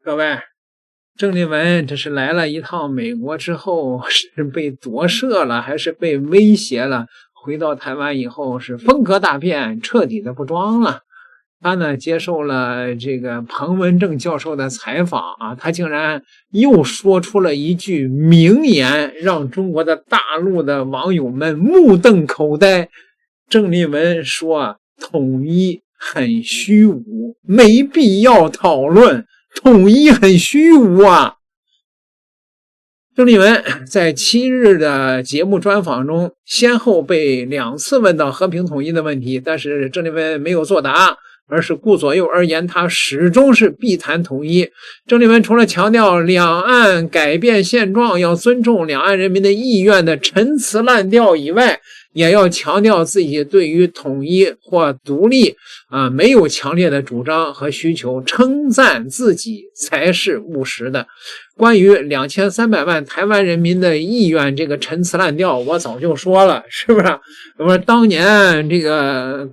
各位，郑丽文这是来了一趟美国之后，是被夺舍了还是被威胁了？回到台湾以后是风格大变，彻底的不装了。他呢接受了这个彭文正教授的采访啊，他竟然又说出了一句名言，让中国的大陆的网友们目瞪口呆。郑丽文说统一很虚无，没必要讨论，统一很虚无啊。郑丽文在7日的节目专访中，先后被2次问到和平统一的问题，但是郑丽文没有作答，而是顾左右而言他，始终是必谈统一。郑丽文除了强调两岸改变现状要尊重两岸人民的意愿的陈词滥调以外，也要强调自己对于统一或独立没有强烈的主张和需求，称赞自己才是务实的。关于2300万台湾人民的意愿，这个陈词滥调我早就说了，是不是？我当年这个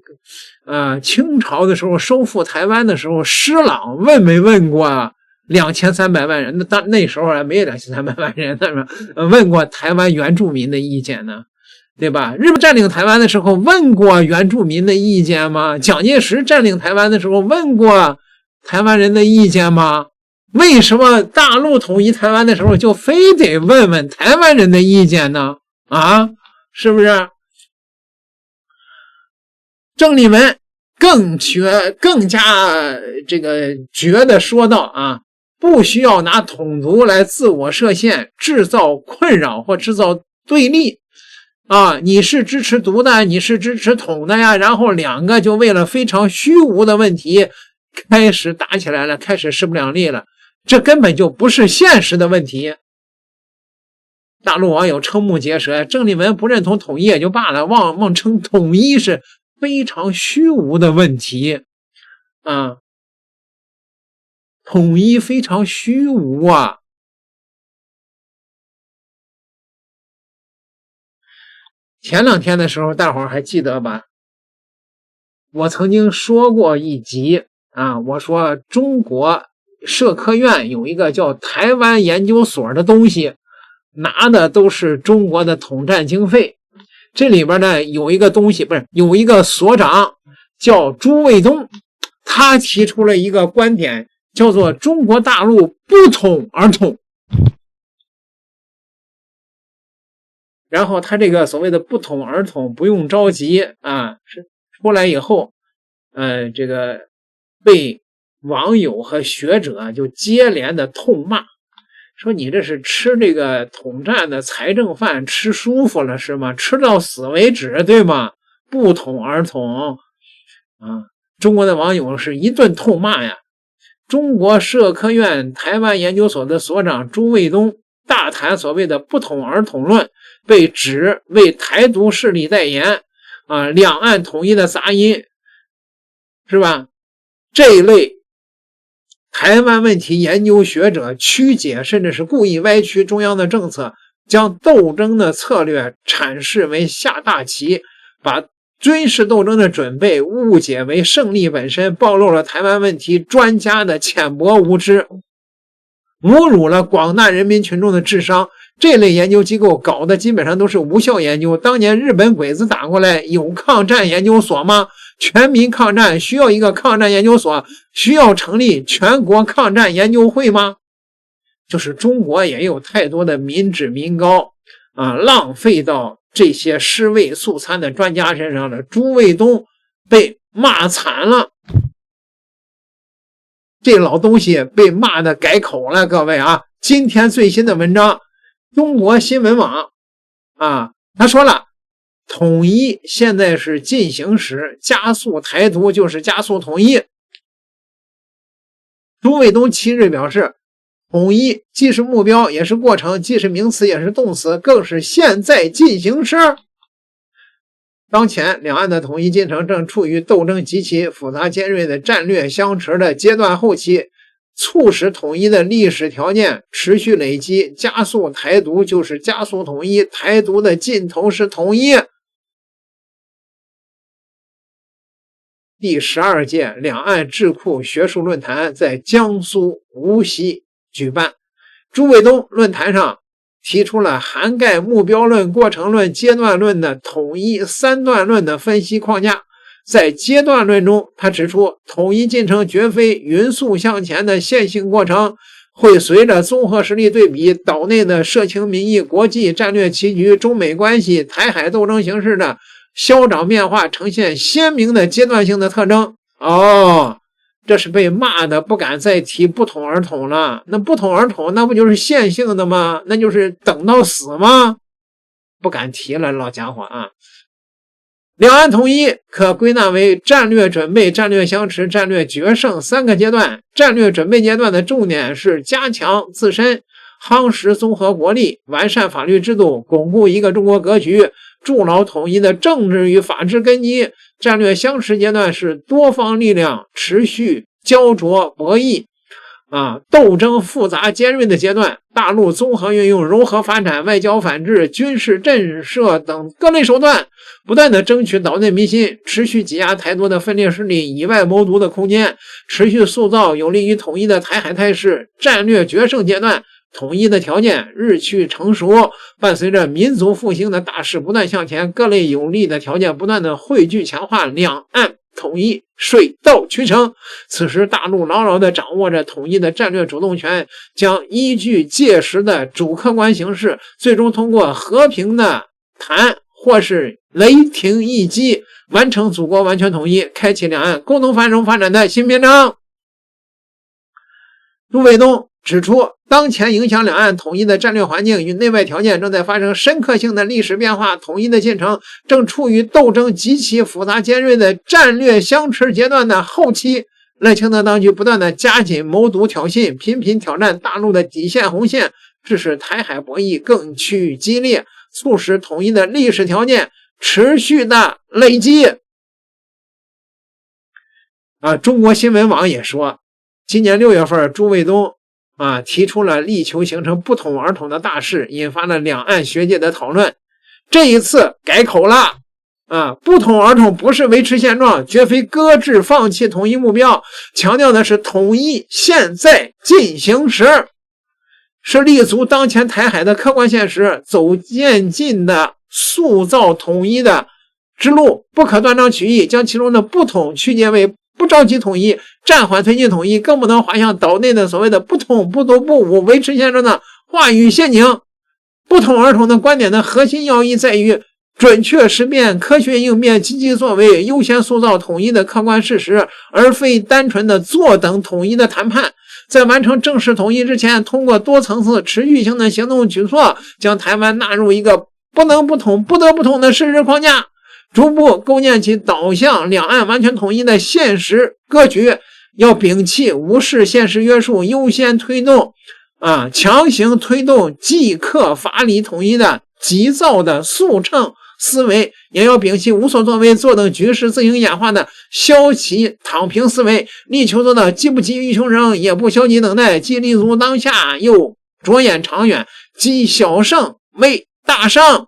清朝的时候收复台湾的时候，施琅问没问过2300万人？那时候还没有2300万人呢，问过台湾原住民的意见呢？对吧？日本占领台湾的时候问过原住民的意见吗？蒋介石占领台湾的时候问过台湾人的意见吗？为什么大陆统一台湾的时候就非得问问台湾人的意见呢？是不是？郑丽文更加这个绝的说道不需要拿统独来自我设限，制造困扰或制造对立你是支持独的，你是支持统的呀，然后两个就为了非常虚无的问题开始打起来了，开始势不两立了，这根本就不是现实的问题。大陆网友瞠目结舌，郑丽文不认同统一也就罢了，妄称统一是非常虚无的问题统一非常虚无前2天的时候大伙儿还记得吧，我曾经说过一集我说中国社科院有一个叫台湾研究所的东西，拿的都是中国的统战经费。这里边呢有一个东西，有一个所长叫朱卫东，他提出了一个观点，叫做中国大陆不统而统。然后他这个所谓的不统而统不用着急是出来以后这个被网友和学者就接连的痛骂，说你这是吃这个统战的财政饭吃舒服了是吗？吃到死为止对吗？不统而统中国的网友是一顿痛骂呀。中国社科院台湾研究所的所长朱卫东大谈所谓的不统而统论，被指为台独势力代言两岸统一的杂音，是吧？这一类台湾问题研究学者曲解甚至是故意歪曲中央的政策，将斗争的策略阐释为下大棋，把军事斗争的准备误解为胜利本身，暴露了台湾问题专家的浅薄无知，侮辱了广大人民群众的智商。这类研究机构搞的基本上都是无效研究。当年日本鬼子打过来，有抗战研究所吗？全民抗战需要一个抗战研究所，需要成立全国抗战研究会吗？就是中国也有太多的民脂民膏浪费到这些尸位素餐的专家身上了。朱卫东被骂惨了，这老东西被骂的改口了，各位今天最新的文章，中国新闻网他说了，统一现在是进行时，加速台独就是加速统一。朱卫东7日表示，统一既是目标也是过程，既是名词也是动词，更是现在进行时。当前两岸的统一进程正处于斗争极其复杂尖锐的战略相持的阶段后期，促使统一的历史条件持续累积，加速台独就是加速统一，台独的尽头是统一。第12届两岸智库学术论坛在江苏无锡举办。朱卫东论坛上提出了涵盖目标论、过程论、阶段论的统一三段论的分析框架。在阶段论中，他指出，统一进程绝非匀速向前的线性过程，会随着综合实力对比、岛内的社情民意、国际战略棋局、中美关系、台海斗争形势的消长变化，呈现鲜明的阶段性的特征。这是被骂的不敢再提不统而统了。那不统而统，那不就是线性的吗？那就是等到死吗？不敢提了，老家伙啊！两岸统一可归纳为战略准备、战略相持、战略决胜三个阶段。战略准备阶段的重点是加强自身，夯实综合国力，完善法律制度，巩固一个中国格局，筑牢统一的政治与法治根基。战略相持阶段是多方力量持续焦灼博弈斗争复杂尖锐的阶段，大陆综合运用融合发展、外交反制、军事震慑等各类手段，不断的争取岛内民心，持续挤压台独的分裂势力以外谋独的空间，持续塑造有利于统一的台海态势。战略决胜阶段，统一的条件日趋成熟，伴随着民族复兴的大势不断向前，各类有利的条件不断的汇聚强化，两岸统一水到渠成。此时大陆牢牢地掌握着统一的战略主动权，将依据届时的主客观形势，最终通过和平的谈或是雷霆一击，完成祖国完全统一，开启两岸共同繁荣发展的新篇章。朱卫东指出，当前影响两岸统一的战略环境与内外条件正在发生深刻性的历史变化，统一的进程正处于斗争极其复杂尖锐的战略相持阶段的后期。赖清德当局不断的加紧谋独挑衅，频频挑战大陆的底线红线，致使台海博弈更趋激烈，促使统一的历史条件持续的累积。中国新闻网也说，今年6月份，朱卫东提出了力求形成不统而统的大势，引发了两岸学界的讨论。这一次改口了不统而统不是维持现状，绝非搁置放弃统一目标，强调的是统一现在进行时，是立足当前台海的客观现实，走渐进的塑造统一的之路，不可断章取义，将其中的不统曲解为不着急统一、暂缓推进统一，更不能滑向岛内的所谓的不统不独不武、维持现状的话语陷阱。不统而统的观点的核心要义在于准确识辨、科学应变、积极作为，优先塑造统一的客观事实，而非单纯的坐等统一的谈判。在完成正式统一之前，通过多层次持续性的行动举措，将台湾纳入一个不能不统、不得不统的事实框架，逐步构建起导向两岸完全统一的现实格局。要摒弃无视现实约束，优先推动强行推动即刻法理统一的急躁的速成思维，也要摒弃无所作为、坐等局势自行演化的消极躺平思维，力求做到既不急于求成，也不消极等待，既立足当下，又着眼长远，积小胜为大胜。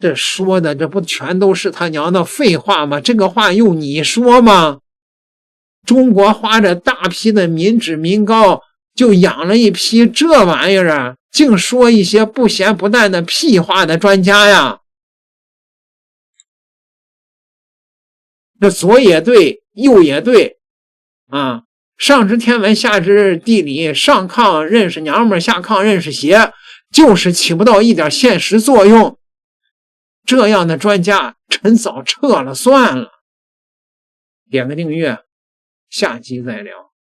这说的这不全都是他娘的废话吗？这个话用你说吗？中国花着大批的民脂民膏，就养了一批这玩意儿竟说一些不咸不淡的屁话的专家呀！这左也对，右也对上知天文，下知地理，上炕认识娘们，下炕认识鞋，就是起不到一点现实作用。这样的专家趁早撤了算了。点个订阅，下集再聊。